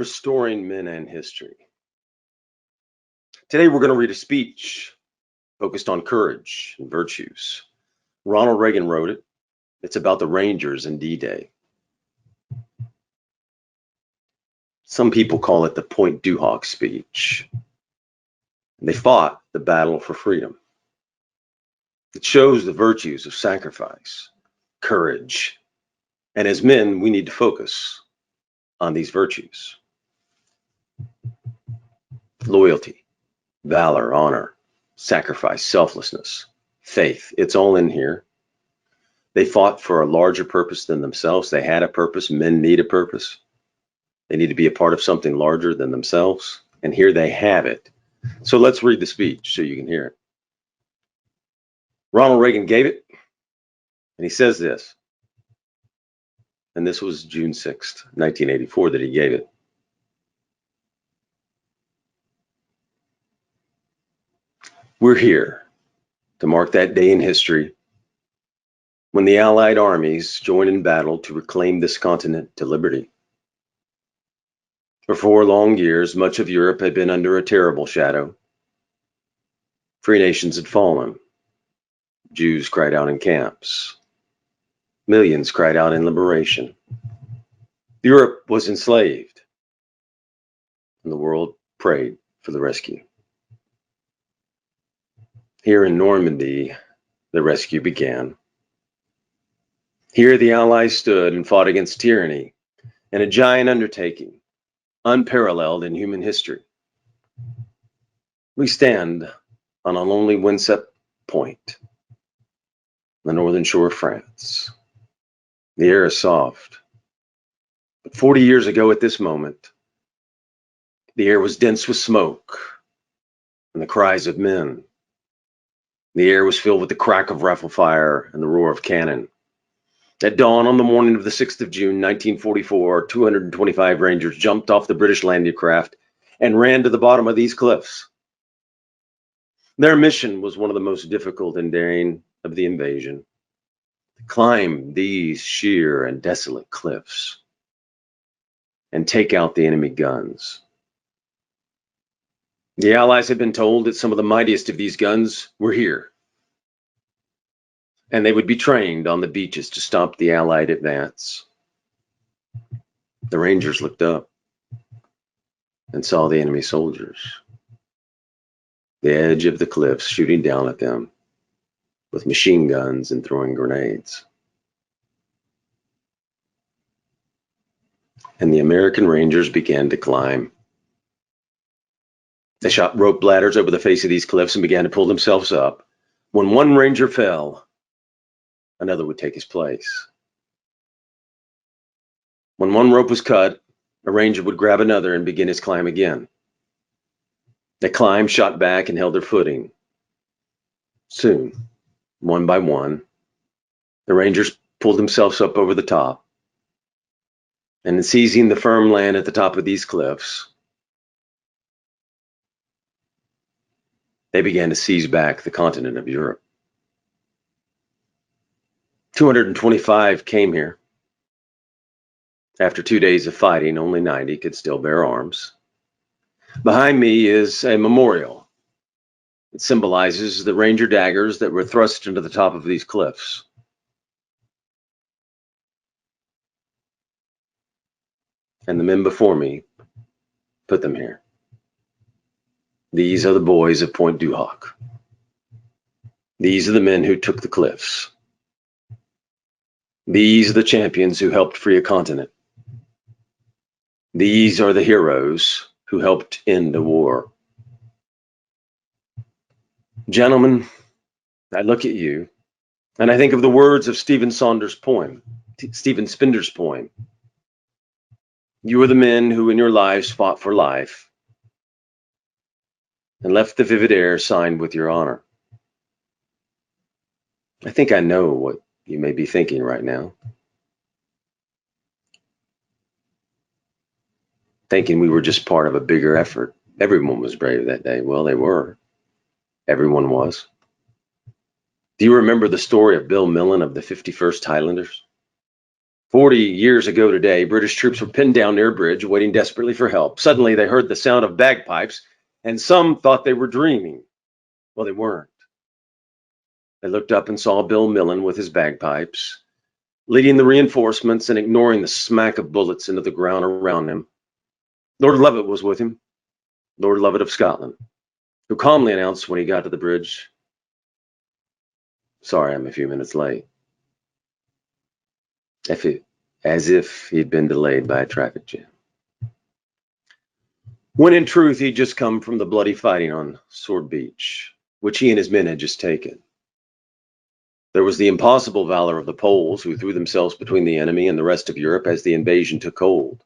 Restoring Men and History. Today we're going to read a speech focused on courage and virtues. Ronald Reagan wrote it. It's about the Rangers and D-Day. Some people call it the Point Du Hoc speech. They fought the battle for freedom. It shows the virtues of sacrifice, courage, and as men, we need to focus on these virtues. Loyalty, valor, honor, sacrifice, selflessness, faith. It's all in here. They fought for a larger purpose than themselves. They had a purpose. Men need a purpose. They need to be a part of something larger than themselves. And here they have it. So let's read the speech so you can hear it. Ronald Reagan gave it, and he says this. And this was June 6th, 1984 that he gave it. We're here to mark that day in history when the Allied armies joined in battle to reclaim this continent to liberty. For 4 long years, much of Europe had been under a terrible shadow. Free nations had fallen. Jews cried out in camps. Millions cried out in liberation. Europe was enslaved, and the world prayed for the rescue. Here in Normandy, the rescue began. Here the Allies stood and fought against tyranny in a giant undertaking, unparalleled in human history. We stand on a lonely windswept point, the northern shore of France. The air is soft. But 40 years ago at this moment, the air was dense with smoke and the cries of men. The air was filled with the crack of rifle fire and the roar of cannon. At dawn on the morning of the 6th of June, 1944, 225 Rangers jumped off the British landing craft and ran to the bottom of these cliffs. Their mission was one of the most difficult and daring of the invasion: to climb these sheer and desolate cliffs and take out the enemy guns. The Allies had been told that some of the mightiest of these guns were here, and they would be trained on the beaches to stop the Allied advance. The Rangers looked up and saw the enemy soldiers, the edge of the cliffs, shooting down at them with machine guns and throwing grenades. And the American Rangers began to climb. They shot rope ladders over the face of these cliffs and began to pull themselves up. When one Ranger fell, another would take his place. When one rope was cut, a Ranger would grab another and begin his climb again. They climbed, shot back, and held their footing. Soon, one by one, the Rangers pulled themselves up over the top, and in seizing the firm land at the top of these cliffs, they began to seize back the continent of Europe. 225 came here. After 2 days of fighting, only 90 could still bear arms. Behind me is a memorial. It symbolizes the Ranger daggers that were thrust into the top of these cliffs. And the men before me put them here. These are the boys of Point Du Hoc. These are the men who took the cliffs. These are the champions who helped free a continent. These are the heroes who helped end a war. Gentlemen, I look at you and I think of the words of Stephen Spender's poem. You are the men who in your lives fought for life and left the vivid air signed with your honor. I think I know what you may be thinking right now. Thinking we were just part of a bigger effort. Everyone was brave that day. Well, they were. Everyone was. Do you remember the story of Bill Millen of the 51st Highlanders? 40 years ago today, British troops were pinned down near a bridge, waiting desperately for help. Suddenly, they heard the sound of bagpipes, and some thought they were dreaming. Well, they weren't. They looked up and saw Bill Millen with his bagpipes, leading the reinforcements and ignoring the smack of bullets into the ground around him. Lord Lovat was with him, Lord Lovat of Scotland, who calmly announced when he got to the bridge, "Sorry, I'm a few minutes late," as if he'd been delayed by a traffic jam. When in truth, he'd just come from the bloody fighting on Sword Beach, which he and his men had just taken. There was the impossible valor of the Poles, who threw themselves between the enemy and the rest of Europe as the invasion took hold.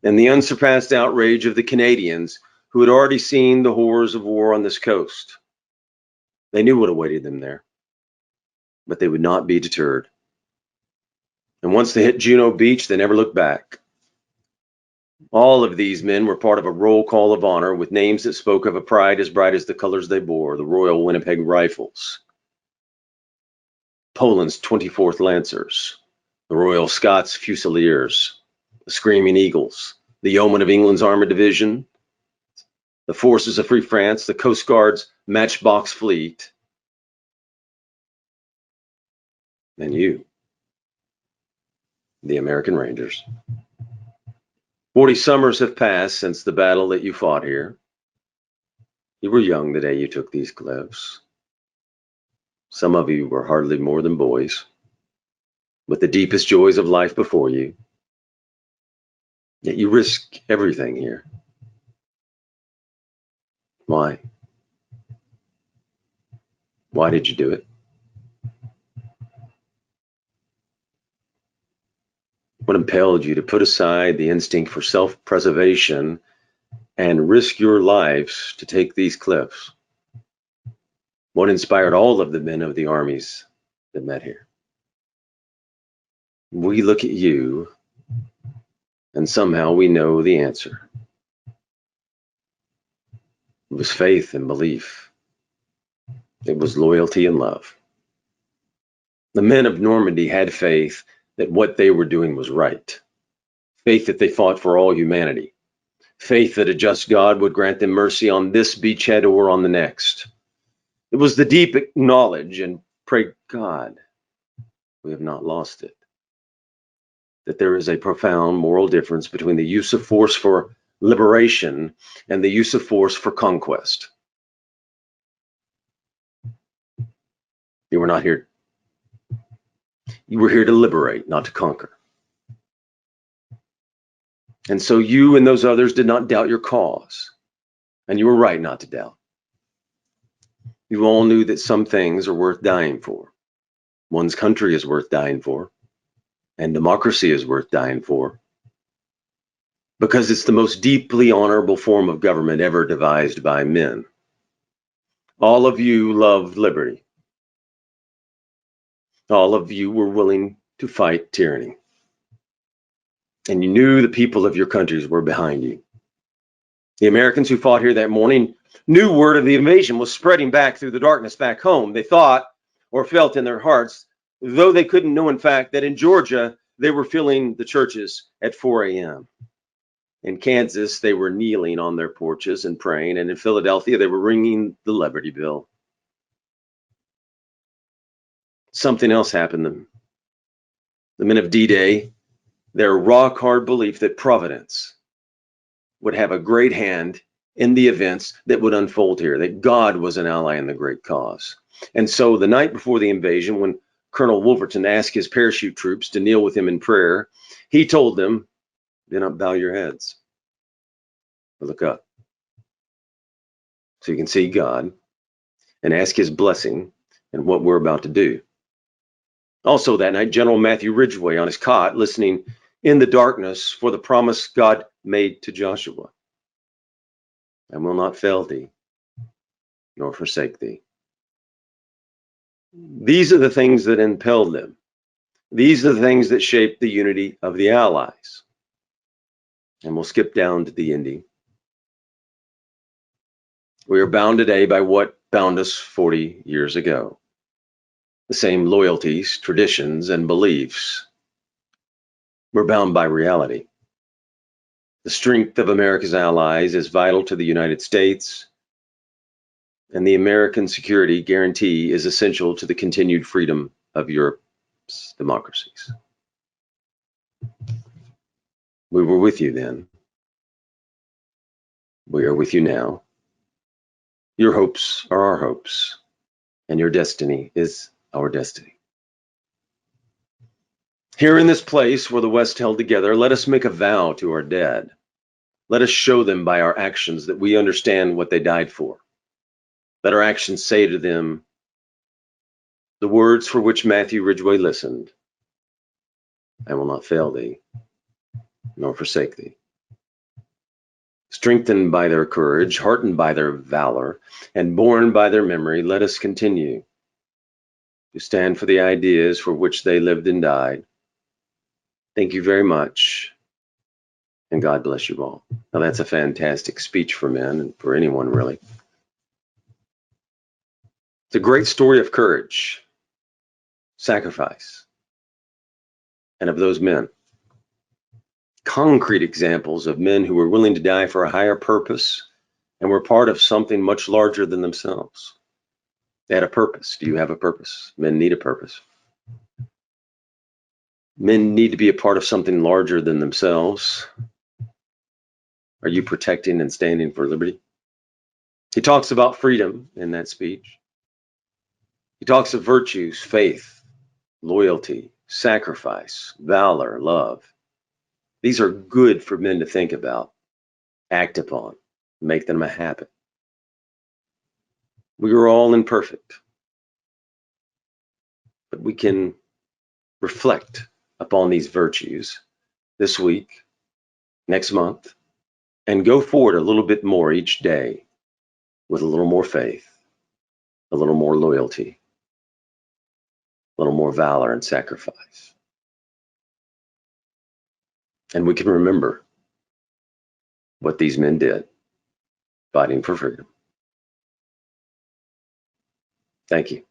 And the unsurpassed outrage of the Canadians, who had already seen the horrors of war on this coast. They knew what awaited them there, but they would not be deterred. And once they hit Juno Beach, they never looked back. All of these men were part of a roll call of honor with names that spoke of a pride as bright as the colors they bore, the Royal Winnipeg Rifles, Poland's 24th Lancers, the Royal Scots Fusiliers, the Screaming Eagles, the Yeomen of England's Armored Division, the Forces of Free France, the Coast Guard's Matchbox Fleet, and you, the American Rangers. 40 summers have passed since the battle that you fought here. You were young the day you took these cliffs. Some of you were hardly more than boys, with the deepest joys of life before you. Yet you risk everything here. Why? Why did you do it? What impelled you to put aside the instinct for self-preservation and risk your lives to take these cliffs? What inspired all of the men of the armies that met here? We look at you, and somehow we know the answer. It was faith and belief. It was loyalty and love. The men of Normandy had faith that what they were doing was right. Faith that they fought for all humanity. Faith that a just God would grant them mercy on this beachhead or on the next. It was the deep knowledge, and pray God we have not lost it, that there is a profound moral difference between the use of force for liberation and the use of force for conquest. You were not here. You were here to liberate, not to conquer. And so you and those others did not doubt your cause. And you were right not to doubt. You all knew that some things are worth dying for. One's country is worth dying for. And democracy is worth dying for. Because it's the most deeply honorable form of government ever devised by men. All of you loved liberty. All of you were willing to fight tyranny. And you knew the people of your countries were behind you. The Americans who fought here that morning knew word of the invasion was spreading back through the darkness back home. They thought or felt in their hearts, though they couldn't know in fact, that in Georgia, they were filling the churches at 4 a.m. In Kansas, they were kneeling on their porches and praying. And in Philadelphia, they were ringing the Liberty Bell. Something else happened to them. The men of D-Day, their rock-hard belief that Providence would have a great hand in the events that would unfold here, that God was an ally in the great cause. And so the night before the invasion, when Colonel Wolverton asked his parachute troops to kneel with him in prayer, he told them, "Do not bow your heads, but look up so you can see God and ask his blessing in what we're about to do." Also that night, General Matthew Ridgway on his cot, listening in the darkness for the promise God made to Joshua. "I will not fail thee, nor forsake thee." These are the things that impelled them. These are the things that shaped the unity of the Allies. And we'll skip down to the ending. We are bound today by what bound us 40 years ago. The same loyalties, traditions, and beliefs We're bound by reality. The strength of America's allies is vital to the United States, and the American security guarantee is essential to the continued freedom of Europe's democracies. We were with you then. We are with you now. Your hopes are our hopes, and your destiny is our destiny. Here in this place where the West held together, let us make a vow to our dead. Let us show them by our actions that we understand what they died for. Let our actions say to them the words for which Matthew Ridgway listened: I will not fail thee, nor forsake thee. Strengthened by their courage, heartened by their valor, and borne by their memory, let us continue to stand for the ideas for which they lived and died. Thank you very much, and God bless you all. Now that's a fantastic speech for men and for anyone, really. It's a great story of courage, sacrifice, and of those men. Concrete examples of men who were willing to die for a higher purpose and were part of something much larger than themselves. They had a purpose. Do you have a purpose? Men need a purpose. Men need to be a part of something larger than themselves. Are you protecting and standing for liberty? He talks about freedom in that speech. He talks of virtues, faith, loyalty, sacrifice, valor, love. These are good for men to think about, act upon, make them a habit. We are all imperfect, but we can reflect upon these virtues this week, next month, and go forward a little bit more each day with a little more faith, a little more loyalty, a little more valor and sacrifice. And we can remember what these men did, fighting for freedom. Thank you.